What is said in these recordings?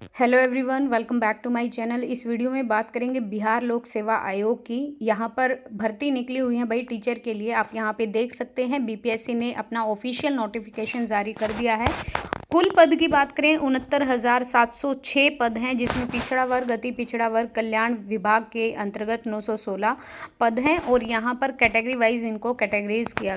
Hello everyone, welcome back to my channel. इस video में बात करेंगे बिहार लोक सेवा आयोग की। यहाँ पर भर्ती निकली हुई है भाई टीचर के लिए। आप यहाँ पे देख सकते हैं बीपीएससी ने अपना ऑफिशियल नोटिफिकेशन जारी कर दिया है। कुल पद की बात करें 69,706 पद हैं, जिसमें पिछड़ा वर्ग, अति पिछड़ा वर्ग कल्याण विभाग के अंतर्गत 916 पद हैं। और यहाँ पर कैटेगरी वाइज इनको कैटेगराइज किया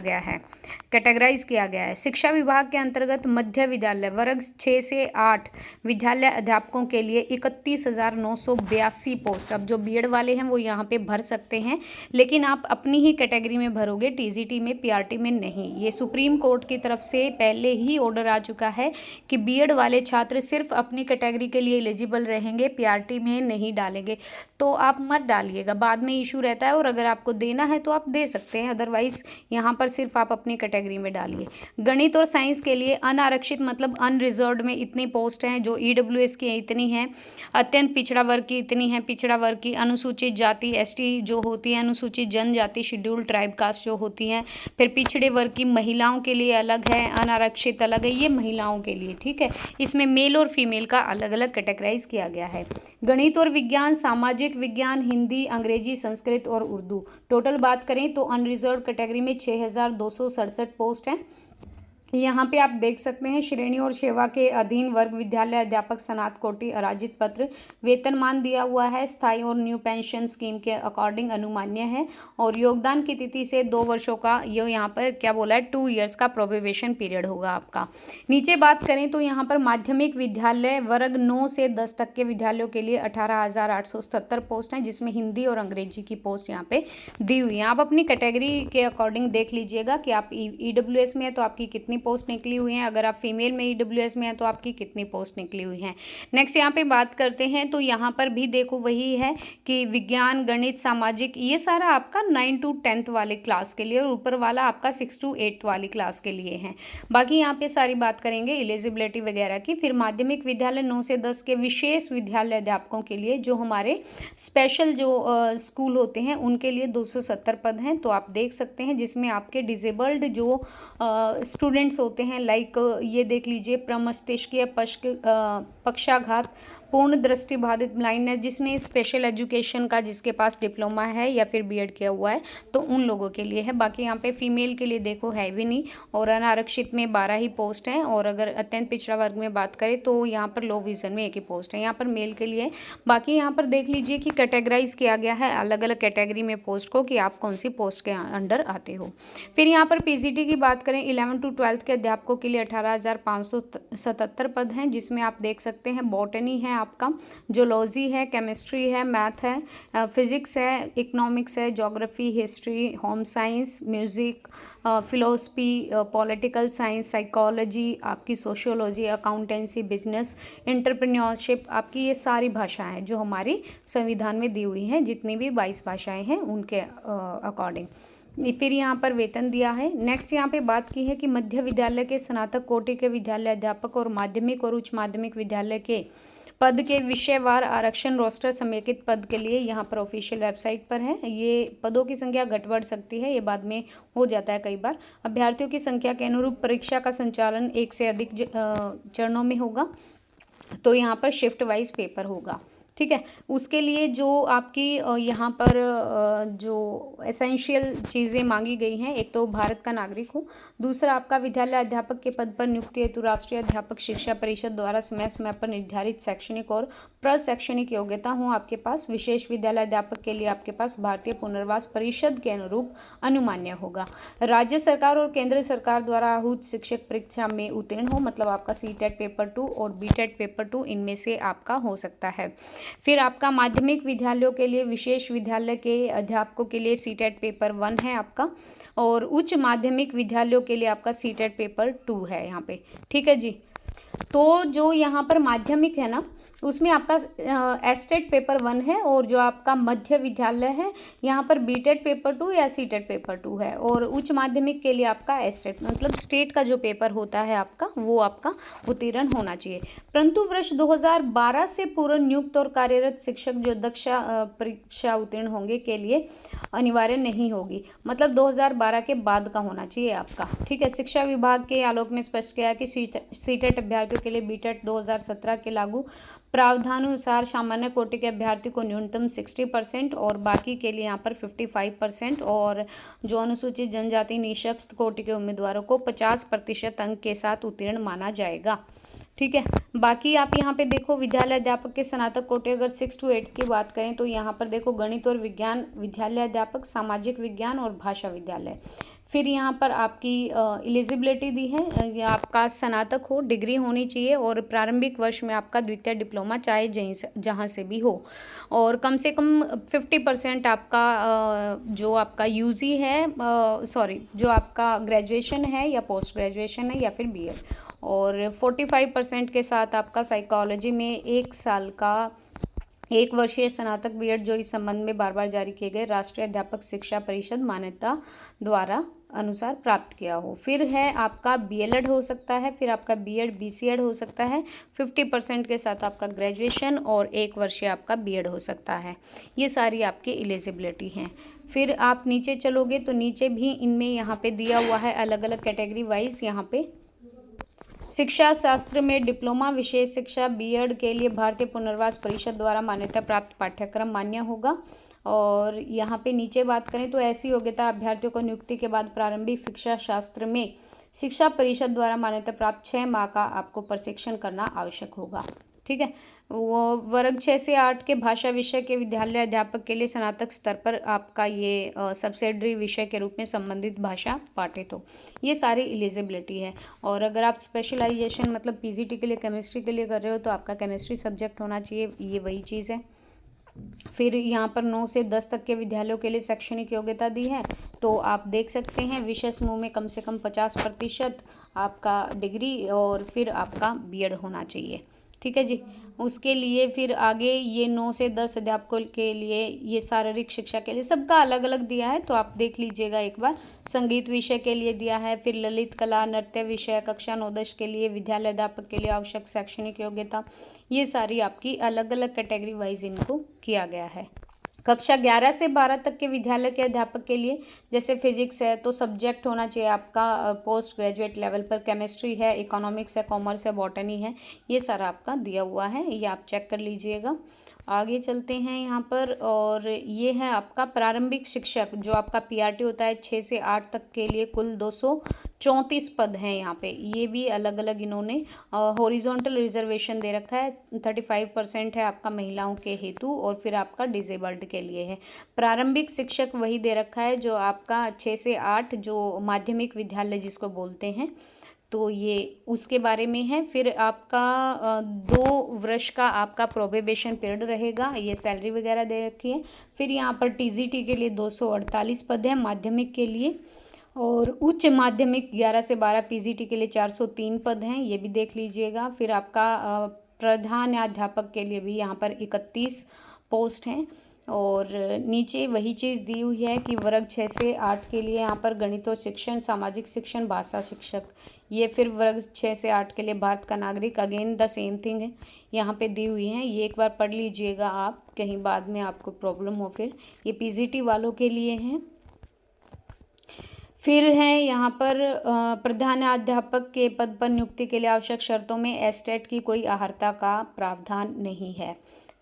गया है। शिक्षा विभाग के अंतर्गत मध्य विद्यालय वर्ग 6 से 8 विद्यालय अध्यापकों के लिए 31,982 पोस्ट। अब जो बीएड वाले हैं वो यहाँ पे भर सकते हैं, लेकिन आप अपनी ही कैटेगरी में भरोगे, टीजीटी में, पीआरटी में नहीं। ये सुप्रीम कोर्ट की तरफ से पहले ही ऑर्डर आ चुका है कि बीएड वाले छात्र सिर्फ अपनी कैटेगरी के लिए एलिजिबल रहेंगे, पीआरटी में नहीं डालेंगे। तो आप मत डालिएगा, बाद में इशू रहता है। और अगर आपको देना है तो आप दे सकते हैं, अदरवाइज यहाँ पर सिर्फ आप अपनी कैटेगरी में डालिए। गणित और साइंस के लिए अनारक्षित मतलब अनरिजर्व्ड में इतनी पोस्ट हैं। जो ईडब्ल्यूएस की इतनी हैं, अत्यंत पिछड़ा वर्ग की इतनी हैं, पिछड़ा वर्ग की, अनुसूचित जाति एसटी जो होती है, अनुसूचित जनजाति शेड्यूल्ड ट्राइब कास्ट जो होती हैं, फिर पिछड़े वर्ग की महिलाओं के लिए अलग है, अनारक्षित अलग है, ये महिलाओं के लिए, ठीक है। इसमें मेल और फीमेल का अलग अलग कैटेगराइज किया गया है। गणित और विज्ञान, सामाजिक विज्ञान, हिंदी, अंग्रेजी, संस्कृत और उर्दू, टोटल बात करें तो अनरिजर्व्ड कैटेगरी में 6,267 पोस्ट हैं। यहाँ पे आप देख सकते हैं श्रेणी और सेवा के अधीन वर्ग विद्यालय अध्यापक स्नातक कोटि अराजित पत्र, वेतनमान दिया हुआ है, स्थायी और न्यू पेंशन स्कीम के अकॉर्डिंग अनुमान्य है। और योगदान की तिथि से 2 वर्षों का, ये यहाँ पर क्या बोला है, 2 ईयर्स का प्रोबेशन पीरियड होगा आपका। नीचे बात करें तो यहाँ पर माध्यमिक विद्यालय वर्ग 9 से 10 तक के विद्यालयों के लिए 18,877 पोस्ट हैं, जिसमें हिंदी और अंग्रेजी की पोस्ट यहाँ पे दी हुई है। आप अपनी कैटेगरी के अकॉर्डिंग देख लीजिएगा कि आप ईडब्ल्यूएस में है तो आपकी कितनी पोस्ट निकली हुई हैं, अगर आप फीमेल में ईडब्ल्यूएस में है तो आपकी कितनी पोस्ट निकली हुई हैं। नेक्स्ट यहाँ पे बात करते हैं तो यहाँ पर भी देखो वही है कि विज्ञान, गणित, सामाजिक, ये सारा आपका 9 to 10th वाले क्लास के लिए, और ऊपर वाला आपका 6 to 8th वाली क्लास के लिए है। बाकी यहाँ पे सारी बात करेंगे एलिजिबिलिटी वगैरह की। फिर माध्यमिक विद्यालय 9 से 10 के विशेष विद्यालय अध्यापकों के लिए, जो हमारे स्पेशल जो स्कूल होते हैं उनके लिए 270 पद हैं। तो आप देख सकते हैं, जिसमें आपके डिसेबल्ड जो स्टूडेंट्स होते हैं, लाइक ये देख लीजिए, प्रमस्तिष्कीय पक्षाघात, पूर्ण दृष्टि बाधित, ब्लाइंडनेस, जिसने स्पेशल एजुकेशन का, जिसके पास डिप्लोमा है या फिर बीएड किया हुआ है, तो उन लोगों के लिए है। बाकी यहाँ पे फीमेल के लिए देखो है भी नहीं। और अनारक्षित में 12 ही पोस्ट हैं। और अगर अत्यंत पिछड़ा वर्ग में बात करें तो यहाँ पर लो विजन में 1 ही पोस्ट है, यहाँ पर मेल के लिए। बाकी यहाँ पर देख लीजिए कि कैटेगराइज किया गया है अलग अलग कैटेगरी में पोस्ट को, कि आप कौन सी पोस्ट के अंडर आते हो। फिर यहाँ पर पीजीटी की बात करें 11 to 12 के अध्यापकों के लिए 18,577 पद हैं, जिसमें आप देख सकते हैं बॉटनी है आपका, जोलॉजी है, केमिस्ट्री है, मैथ है, फिजिक्स है, इकोनॉमिक्स है, geography, history, home science, music, philosophy, political science, psychology, आपकी सोशियोलॉजी, अकाउंटेंसी, बिजनेस, एंटरप्रेन्योरशिप, आपकी ये सारी भाषाएं हैं जो हमारी संविधान में दी हुई हैं, जितनी भी 22 भाषाएं हैं उनके अकॉर्डिंग। फिर यहाँ पर वेतन दिया है। नेक्स्ट यहाँ पे बात की है कि मध्य विद्यालय के स्नातक कोटि के विद्यालय अध्यापक और माध्यमिक और उच्च माध्यमिक विद्यालय के पद के विषयवार आरक्षण रोस्टर समेकित पद के लिए यहाँ पर ऑफिशियल वेबसाइट पर है। ये पदों की संख्या घट बढ़ सकती है, ये बाद में हो जाता है कई बार। अभ्यर्थियों की संख्या के अनुरूप परीक्षा का संचालन 1 से अधिक चरणों में होगा। तो यहाँ पर शिफ्ट वाइज पेपर होगा, ठीक है। उसके लिए जो आपकी यहाँ पर जो एसेंशियल चीज़ें मांगी गई हैं, एक तो भारत का नागरिक हो, दूसरा आपका विद्यालय अध्यापक के पद पर नियुक्ति हेतु राष्ट्रीय अध्यापक शिक्षा परिषद द्वारा समय समय पर निर्धारित शैक्षणिक और प्रशैक्षणिक योग्यता हो आपके पास। विशेष विद्यालय अध्यापक के लिए आपके पास भारतीय पुनर्वास परिषद के अनुरूप अनुमान्य होगा। राज्य सरकार और केंद्र सरकार द्वारा आहूत शिक्षक परीक्षा में उत्तीर्ण हो, मतलब आपका सीटेट पेपर 2 और बीटेट पेपर 2 इनमें से आपका हो सकता है। फिर आपका माध्यमिक विद्यालयों के लिए, विशेष विद्यालय के अध्यापकों के लिए सीटेट पेपर 1 है आपका, और उच्च माध्यमिक विद्यालयों के लिए आपका सीटेट पेपर 2 है यहाँ पे, ठीक है जी। तो जो यहाँ पर माध्यमिक है ना, उसमें आपका एस्टेट पेपर 1 है, और जो आपका मध्य विद्यालय है यहाँ पर बीटेट पेपर 2 या सीटेट पेपर 2 है। और उच्च माध्यमिक के लिए आपका एस्टेट मतलब स्टेट का जो पेपर होता है आपका, वो आपका उत्तीर्ण होना चाहिए। परंतु वर्ष 2012 से पूर्व नियुक्त और कार्यरत शिक्षक जो दक्षा परीक्षा उत्तीर्ण होंगे के लिए अनिवार्य नहीं होगी, मतलब 2012 के बाद का होना चाहिए आपका, ठीक है। शिक्षा विभाग के आलोक में स्पष्ट किया है कि सीटेट अभ्यर्थियों के लिए बीटेट 2017 के लागू प्रावधानुसार सामान्य कोटि के अभ्यर्थी को न्यूनतम 60% और बाकी के लिए यहाँ पर 55% और जो अनुसूचित जनजाति निःशक्त कोटि के उम्मीदवारों को 50% अंक के साथ उत्तीर्ण माना जाएगा। ठीक है, बाकी आप यहाँ पे देखो विद्यालय अध्यापक के स्नातक कोटि अगर 6 to 8 की बात करें तो यहाँ पर देखो गणित और विज्ञान विद्यालय अध्यापक, सामाजिक विज्ञान और भाषा विद्यालय। फिर यहाँ पर आपकी एलिजिबिलिटी दी है, या आपका स्नातक हो, डिग्री होनी चाहिए और प्रारंभिक वर्ष में आपका द्वितीय डिप्लोमा चाहे जहाँ से भी हो, और कम से कम 50% आपका जो आपका यूजी है, सॉरी जो आपका ग्रेजुएशन है या पोस्ट ग्रेजुएशन है या फिर बीएड, और 45% के साथ आपका साइकोलॉजी में 1 साल का 1 वर्षीय स्नातक बीएड जो इस संबंध में बार बार जारी किए गए राष्ट्रीय अध्यापक शिक्षा परिषद मान्यता द्वारा अनुसार प्राप्त किया हो। फिर है आपका बीएलएड हो सकता है, फिर आपका बीएड बीसीएड हो सकता है, 50% के साथ आपका ग्रेजुएशन और 1 वर्षीय आपका बीएड हो सकता है। ये सारी आपकी एलिजिबिलिटी हैं। फिर आप नीचे चलोगे तो नीचे भी इनमें यहाँ पे दिया हुआ है अलग अलग कैटेगरी वाइज। यहाँ पे शिक्षा शास्त्र में डिप्लोमा विशेष शिक्षा बीएड के लिए भारतीय पुनर्वास परिषद द्वारा मान्यता प्राप्त पाठ्यक्रम मान्य होगा। और यहाँ पे नीचे बात करें तो ऐसी योग्यता अभ्यर्थियों को नियुक्ति के बाद प्रारंभिक शिक्षा शास्त्र में शिक्षा परिषद द्वारा मान्यता प्राप्त 6 माह का आपको प्रशिक्षण करना आवश्यक होगा। ठीक है, वो वर्ग 6 से 8 के भाषा विषय के विद्यालय अध्यापक के लिए स्नातक स्तर पर आपका ये सब्सिडरी विषय के रूप में संबंधित भाषा पाठित हो। ये सारी एलिजिबिलिटी है। और अगर आप स्पेशलाइजेशन मतलब पीजीटी के लिए केमिस्ट्री के लिए कर रहे हो तो आपका केमिस्ट्री सब्जेक्ट होना चाहिए, ये वही चीज़ है। फिर यहाँ पर 9 से 10 तक के विद्यालयों के लिए शैक्षणिक योग्यता दी है, तो आप देख सकते हैं विषय समूह में कम से कम 50% आपका डिग्री और फिर आपका बीएड होना चाहिए। ठीक है जी, उसके लिए फिर आगे ये 9 से 10 अध्यापकों के लिए ये शारीरिक शिक्षा के लिए सबका अलग अलग दिया है, तो आप देख लीजिएगा एक बार। संगीत विषय के लिए दिया है, फिर ललित कला नृत्य विषय कक्षा 9-10 के लिए विद्यालय अध्यापक के लिए आवश्यक शैक्षणिक योग्यता, ये सारी आपकी अलग अलग कैटेगरी वाइज इनको किया गया है। कक्षा 11 से 12 तक के विद्यालय के अध्यापक के लिए जैसे फिजिक्स है तो सब्जेक्ट होना चाहिए आपका पोस्ट ग्रेजुएट लेवल पर, केमिस्ट्री है, इकोनॉमिक्स है, कॉमर्स है, बॉटनी है, ये सारा आपका दिया हुआ है, ये आप चेक कर लीजिएगा। आगे चलते हैं यहाँ पर, और ये है आपका प्रारंभिक शिक्षक जो आपका पीआरटी होता है 6 से 8 तक के लिए कुल 234 पद हैं यहाँ पे, ये भी अलग अलग इन्होंने हॉरिजॉन्टल रिजर्वेशन दे रखा है। 35% है आपका महिलाओं के हेतु और फिर आपका डिसेबल्ड के लिए है। प्रारंभिक शिक्षक वही दे रखा है जो आपका 6 से 8 जो माध्यमिक विद्यालय जिसको बोलते हैं, तो ये उसके बारे में है। फिर आपका 2 वर्ष का आपका प्रोबेशन पीरियड रहेगा, ये सैलरी वगैरह दे रखी है। फिर यहाँ पर टीजीटी के लिए 248 पद हैं माध्यमिक के लिए, और उच्च माध्यमिक 11 से 12 पीजीटी के लिए 403 पद हैं, ये भी देख लीजिएगा। फिर आपका प्रधानाध्यापक के लिए भी यहाँ पर 31 पोस्ट हैं, और नीचे वही चीज़ दी हुई है कि वर्ग 6 से 8 के लिए यहाँ पर गणित और शिक्षण, सामाजिक शिक्षण, भाषा शिक्षक, ये फिर वर्ग 6 से 8 के लिए भारत का नागरिक, अगेन द सेम थिंग है, यहाँ पे दी हुई हैं, ये एक बार पढ़ लीजिएगा आप, कहीं बाद में आपको प्रॉब्लम हो। फिर ये पीजीटी वालों के लिए हैं। फिर है यहाँ पर प्रधानाध्यापक के पद पर नियुक्ति के लिए आवश्यक शर्तों में एस्टेट की कोई अर्हता का प्रावधान नहीं है।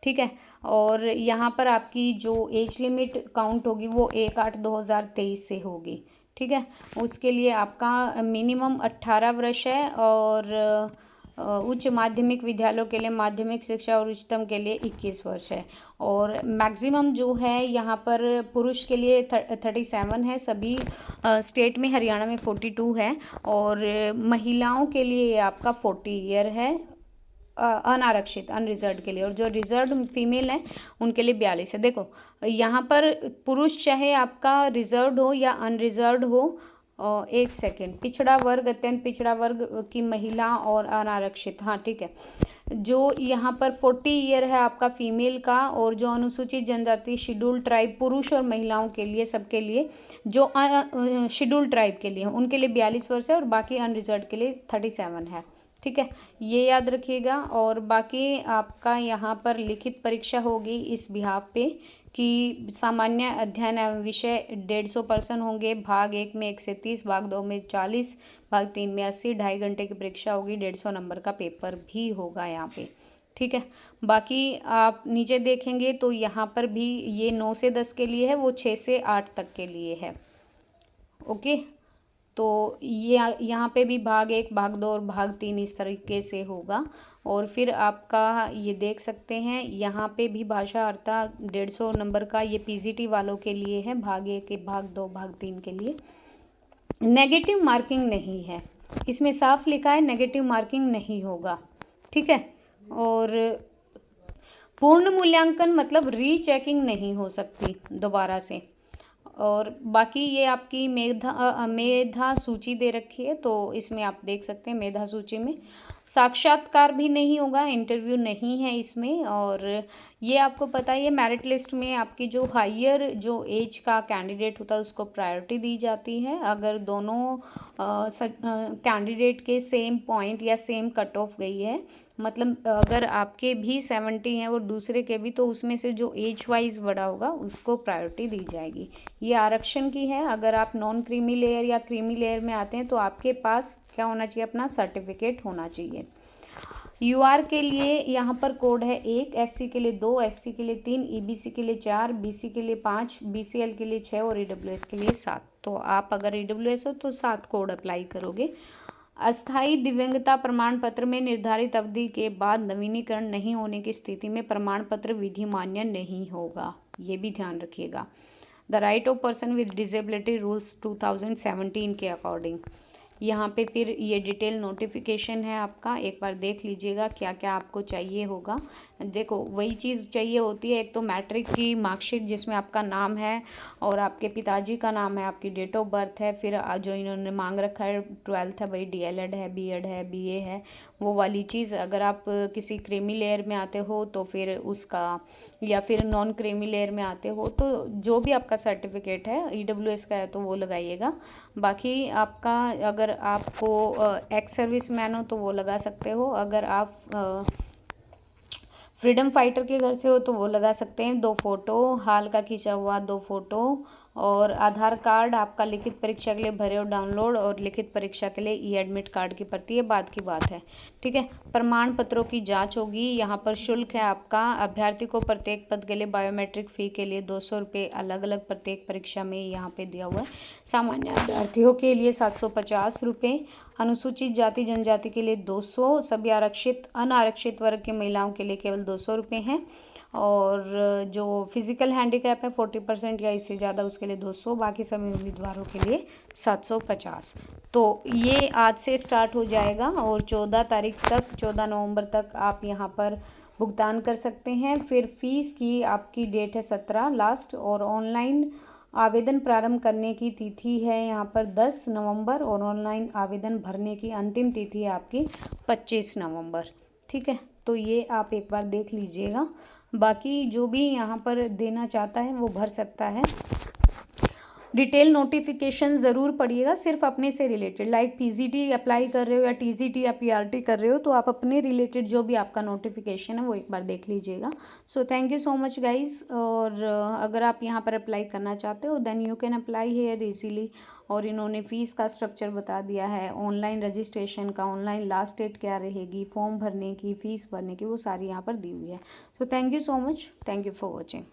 ठीक है, और यहाँ पर आपकी जो एज लिमिट काउंट होगी वो 1/8/2023 से होगी। ठीक है, उसके लिए आपका मिनिमम 18 वर्ष है, और उच्च माध्यमिक विद्यालयों के लिए माध्यमिक शिक्षा और उच्चतम के लिए 21 वर्ष है। और मैक्सिमम जो है यहाँ पर पुरुष के लिए 37 है सभी स्टेट में, हरियाणा में 42 है, और महिलाओं के लिए आपका 40 ईयर है अनारक्षित अनरिजर्व के लिए, और जो रिजर्व फीमेल है उनके लिए 42 है। देखो यहाँ पर पुरुष चाहे आपका रिजर्व हो या अनरिजर्व हो, एक सेकेंड, पिछड़ा वर्ग, अत्यंत पिछड़ा वर्ग की महिला और अनारक्षित, हाँ ठीक है, जो यहाँ पर 40 ईयर है आपका फीमेल का, और जो अनुसूचित जनजाति शेड्यूल ट्राइब पुरुष और महिलाओं के लिए सबके लिए, जो शेड्यूल ट्राइब के लिए उनके लिए 42 वर्ष है, और बाकी अनरिजर्व के लिए 37 है। ठीक है, ये याद रखिएगा। और बाकी आपका यहाँ पर लिखित परीक्षा होगी इस बिहाफ पे कि सामान्य अध्ययन एवं विषय 150 पर्सन होंगे, भाग 1 में 1 से 30, भाग 2 में 40, भाग 3 में 80, 2.5 घंटे की परीक्षा होगी, 150 नंबर का पेपर भी होगा यहाँ पे। ठीक है। बाकी आप नीचे देखेंगे तो यहाँ पर भी ये 9 से 10 के लिए है, वो 6 से 8 तक के लिए है। ओके, तो ये यहाँ पे भी भाग 1, भाग 2 और भाग 3 इस तरीके से होगा। और फिर आपका ये देख सकते हैं यहाँ पे भी भाषा अर्था 150 नंबर का ये पीजीटी वालों के लिए है, भाग 1, भाग 2, भाग 3 के लिए। नेगेटिव मार्किंग नहीं है, इसमें साफ लिखा है नेगेटिव मार्किंग नहीं होगा, ठीक है। और पूर्ण मूल्यांकन मतलब रीचेकिंग नहीं हो सकती दोबारा से। और बाकी ये आपकी मेधा सूची दे रखी है, तो इसमें आप देख सकते हैं मेधा सूची में साक्षात्कार भी नहीं होगा, इंटरव्यू नहीं है इसमें। और ये आपको पता ही है मेरिट लिस्ट में आपकी जो हायर जो एज का कैंडिडेट होता है उसको प्रायोरिटी दी जाती है। अगर दोनों कैंडिडेट के सेम पॉइंट या सेम कट ऑफ गई है, मतलब अगर आपके भी 70 हैं और दूसरे के भी, तो उसमें से जो एज वाइज बड़ा होगा उसको प्रायोरिटी दी जाएगी। ये आरक्षण की है। अगर आप नॉन क्रीमी लेयर या क्रीमी लेयर में आते हैं तो आपके पास क्या होना चाहिए, अपना सर्टिफिकेट होना चाहिए। यूआर के लिए यहाँ पर कोड है 1, एससी के लिए 2, एसटी के लिए 3, ईबीसी के लिए 4, बीसी के लिए 5, बीसीएल के लिए 6 और ईडब्ल्यूएस के लिए 7। तो आप अगर ईडब्ल्यूएस हो तो 7 कोड अप्लाई करोगे। अस्थायी दिव्यांगता प्रमाण पत्र में निर्धारित अवधि के बाद नवीनीकरण नहीं होने की स्थिति में प्रमाण पत्र विधि मान्य नहीं होगा, ये भी ध्यान रखिएगा। The right of person with disability rules 2017 के अकॉर्डिंग। यहाँ पे फिर ये डिटेल नोटिफिकेशन है आपका, एक बार देख लीजिएगा क्या क्या आपको चाहिए होगा। देखो वही चीज़ चाहिए होती है, एक तो मैट्रिक की मार्कशीट जिसमें आपका नाम है और आपके पिताजी का नाम है, आपकी डेट ऑफ बर्थ है, फिर जो इन्होंने मांग रखा है 12th है भाई, डीएलएड है, बीएड है, बीए है, वो वाली चीज़। अगर आप किसी क्रीमी लेयर में आते हो तो फिर उसका, या फिर नॉन क्रीमी लेयर में आते हो तो जो भी आपका सर्टिफिकेट है ईडब्ल्यूएस का है तो वो लगाइएगा। बाकी आपका अगर आपको एक्स सर्विस मैन हो तो वो लगा सकते हो, अगर आप फ्रीडम फाइटर के घर से हो तो वो लगा सकते हैं। 2 फोटो, हाल का खींचा हुआ 2 फोटो, और आधार कार्ड आपका लिखित परीक्षा के लिए भरे और डाउनलोड, और लिखित परीक्षा के लिए ई एडमिट कार्ड की प्रति, ये बाद की बात है, ठीक है। प्रमाण पत्रों की जांच होगी। यहाँ पर शुल्क है आपका, अभ्यर्थी को प्रत्येक पद के लिए बायोमेट्रिक फ़ी के लिए 200 रुपये अलग अलग प्रत्येक परीक्षा में यहाँ पे दिया हुआ है। सामान्य अभ्यर्थियों के लिए 750 रुपये, अनुसूचित जाति जनजाति के लिए 200, सभी आरक्षित अनारक्षित वर्ग की महिलाओं के लिए केवल 200 रुपये हैं। और जो फिजिकल हैंडीकैप है 40% या इससे ज़्यादा उसके लिए 200, बाकी सभी उम्मीदवारों के लिए 750। तो ये आज से स्टार्ट हो जाएगा और 14 तारीख तक, 14 नवंबर तक आप यहाँ पर भुगतान कर सकते हैं। फिर फीस की आपकी डेट है 17 लास्ट, और ऑनलाइन आवेदन प्रारंभ करने की तिथि है यहाँ पर 10 नवंबर, और ऑनलाइन आवेदन भरने की अंतिम तिथि है आपकी 25 नवंबर, ठीक है। तो ये आप एक बार देख लीजिएगा। बाकी जो भी यहाँ पर देना चाहता है वो भर सकता है। डिटेल नोटिफिकेशन ज़रूर पढ़िएगा, सिर्फ अपने से रिलेटेड, लाइक पीजीटी अप्लाई कर रहे हो या टीजीटी या पीआरटी कर रहे हो तो आप अपने रिलेटेड जो भी आपका नोटिफिकेशन है वो एक बार देख लीजिएगा। So thank you so much guys. और अगर आप यहाँ पर अप्लाई करना चाहते हो then you can apply here easily. और इन्होंने फ़ीस का स्ट्रक्चर बता दिया है, ऑनलाइन रजिस्ट्रेशन का, ऑनलाइन लास्ट डेट क्या रहेगी, फॉर्म भरने की, फ़ीस भरने की, वो सारी यहाँ पर दी हुई है। सो thank you so much, thank you for watching.